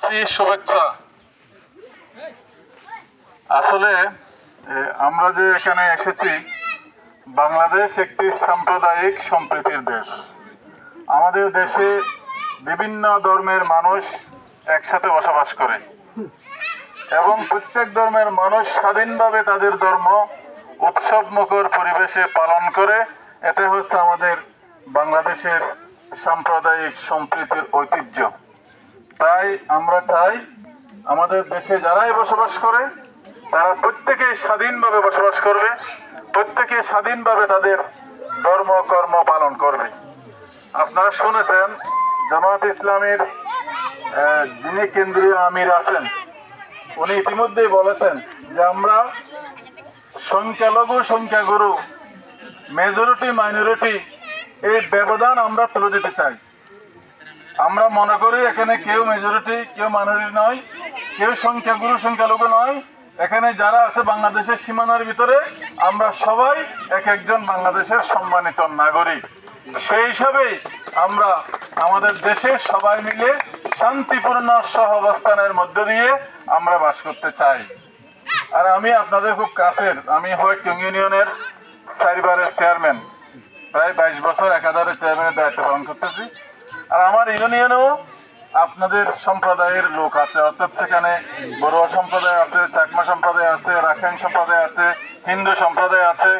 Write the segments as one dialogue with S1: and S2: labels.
S1: জানাচ্ছি শুভেচ্ছা। আসলে আমরা যে এখানে এসেছি, বাংলাদেশ একটি সাম্প্রদায়িক সম্প্রীতির দেশ। আমাদের দেশে বিভিন্ন ধর্মের মানুষ একসাথে বসবাস করে এবং প্রত্যেক ধর্মের মানুষ স্বাধীনভাবে তাদের ধর্ম উৎসব মুখর পরিবেশে পালন করে। এটা হচ্ছে আমাদের বাংলাদেশের সাম্প্রদায়িক সম্প্রীতির ঐতিহ্য। তাই আমরা চাই আমাদের দেশে যারাই বসবাস করে তারা প্রত্যেকে স্বাধীনভাবে বসবাস করবে, প্রত্যেকে স্বাধীনভাবে তাদের ধর্ম কর্ম পালন করবে। আপনারা শুনেছেন জামাত ইসলামীর যিনি কেন্দ্রীয় আমির আছেন, উনি ইতিমধ্যেই বলেছেন যে আমরা সংখ্যালঘু সংখ্যাগুরু, মেজরিটি মাইনরিটি, এই ব্যবধান আমরা তুলে দিতে চাই। আমরা মনে করি এখানে কেউ মেজরিটি, কেউ মাইনরিটি নয়, কেউ সংখ্যাগুরু সংখ্যালঘু নয়। এখানে যারা আছে বাংলাদেশের সীমানার ভিতরে আমরা সবাই এক একজন বাংলাদেশের সম্মানিত নাগরিক। সেই হিসাবেই আমরা আমাদের দেশে সবাই মিলে শান্তিপূর্ণ সহাবস্থানের মধ্য দিয়ে আমরা বাস করতে চাই। আর আমি আপনাদের খুব কাছের, আমি হোয়াইটং ইউনিয়নের 4 বারের চেয়ারম্যান, প্রায় 22 বছর একাধারে চেয়ারম্যানের দায়িত্ব পালন করতেছি। আর আমার ইউনিয়নেও আপনাদের সম্প্রদায়ের লোক আছে, অর্থাৎ সেখানে বড়ুয়া সম্প্রদায় আছে, চাকমা সম্প্রদায় আছে, রাখাইন সম্প্রদায় আছে, হিন্দু সম্প্রদায় আছে।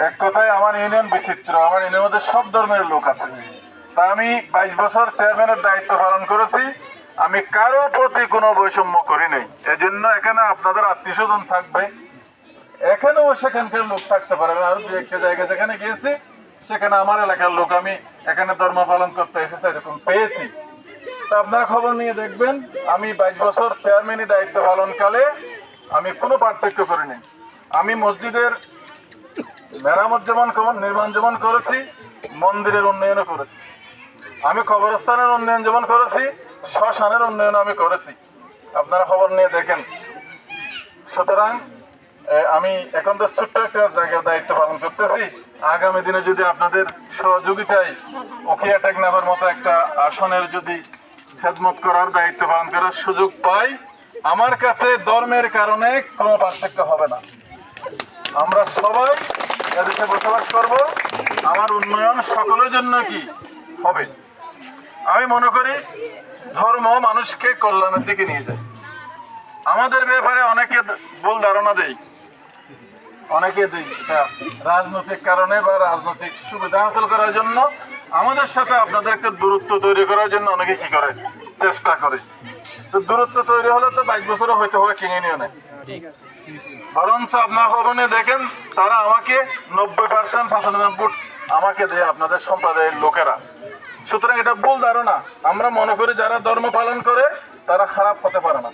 S1: এক কথায় আমার ইউনিয়ন বিচিত্র, আমার ইউনিয়নের মধ্যে সব ধর্মের লোক আছে। তা আমি 22 বছর চেয়ারম্যানের দায়িত্ব পালন করেছি, আমি কারো প্রতি কোনো বৈষম্য করি নাই। এজন্য এখানে আপনাদের আত্মীয় স্বজন থাকবে, এখানেও সেখানকার লোক থাকতে পারে। আর দু একটা জায়গায় যেখানে গিয়েছি সেখানে আমার এলাকার লোক আমি এখানে ধর্ম পালন করতে এসেছে এরকম পেয়েছি। তা আপনারা খবর নিয়ে দেখবেন, আমি 22 বছর চেয়ারম্যানই দায়িত্ব পালনকালে আমি কোনো পার্থক্য করিনি। আমি মসজিদের মেরামত যেমন নির্মাণ যেমন করেছি, মন্দিরের উন্নয়নও করেছি। আমি কবরস্থানের উন্নয়ন যেমন করেছি, শ্মশানের উন্নয়ন আমি করেছি। আপনারা খবর নিয়ে দেখেন। সুতরাং আমি এখন তো ছোট্ট একটা জায়গায় দায়িত্ব পালন করতেছি। আগামী দিনে যদি আপনাদের সহযোগিতায় উখিয়া টেকনাফের মতো একটা আসনের যদি খেদমত করার, দায়িত্ব পালন করার সুযোগ পাই, আমার কাছে ধর্মের কারণে কোনো পার্থক্য হবে না। আমরা সবাই এদেশে বসবাস করব, আমার উন্নয়ন সকলের জন্য কি হবে। আমি মনে করি ধর্ম মানুষকে কল্যাণের দিকে নিয়ে যায়। আমাদের ব্যাপারে অনেকে ভুল ধারণা দেয়, অনেকে রাজনৈতিক কারণে বা রাজনৈতিক সুবিধা হাসিল করার জন্য আমাদের সাথে আপনাদের একটা দূরত্ব তৈরি করার জন্য অনেকে কি করে, চেষ্টা করে। তো দূরত্ব তৈরি হলে তো 22 বছরও হয়তো হয় কিনে নিয়ে নেয়। বরঞ্চ আপনার খবরে দেখেন তারা আমাকে 90% 95 আমাকে দেয় আপনাদের সম্প্রদায়ের লোকেরা। সুতরাং এটা ভুল ধারণা। আমরা মনে করি যারা ধর্ম পালন করে তারা খারাপ হতে পারে না।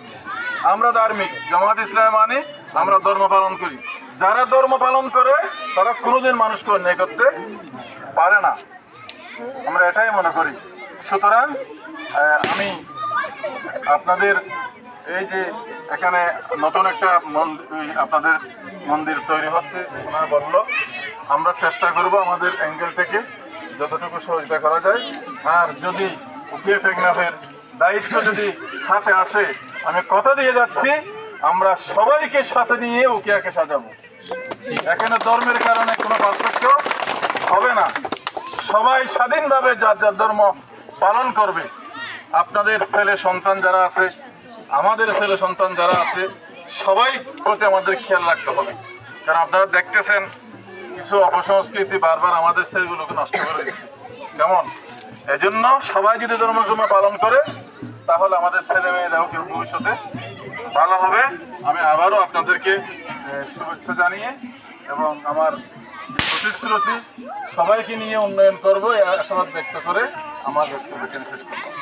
S1: আমরা ধার্মিক, জামাত ইসলাম মানি, আমরা ধর্ম পালন করি। যারা ধর্ম পালন করে তারা কোনোদিন মানুষকে অন্যায় করতে পারে না, আমরা এটাই মনে করি। সুতরাং আমি আপনাদের এই যে এখানে নতুন একটা আপনাদের মন্দির তৈরি হচ্ছে, ওনারা বলল, আমরা চেষ্টা করব আমাদের অ্যাঙ্গেল থেকে যতটুকু সহযোগিতা করা যায়। আর যদি উখিয়া টেকনাফের দায়িত্ব যদি হাতে আসে, আমি কথা দিয়ে যাচ্ছি আমরা সবাইকে সাথে নিয়ে উখিয়াকে সাজাবো। এখানে ধর্মের কারণে কোনো পার্থক্য হবে না, সবাই স্বাধীনভাবে যার যার ধর্ম পালন করবে। আপনাদের ছেলে সন্তান যারা আছে, আমাদের ছেলে সন্তান যারা আছে, সবাই প্রতি আমাদের খেয়াল রাখতে হবে। কারণ আপনারা দেখতেছেন কিছু অপসংস্কৃতি বারবার আমাদের ছেলেগুলোকে নষ্ট করে দিচ্ছে। কেমন? এজন্য সবাই যদি ধর্মকর্ম পালন করে তাহলে আমাদের ছেলে মেয়েরাও কেউ ভবিষ্যতে ভালো হবে। আমি আবারও আপনাদেরকে শুভেচ্ছা জানিয়ে এবং আমার প্রতিশ্রুতি সবাইকে নিয়ে উন্নয়ন করবো এই আশাবাদ ব্যক্ত করে আমার বক্তব্য শেষ করব।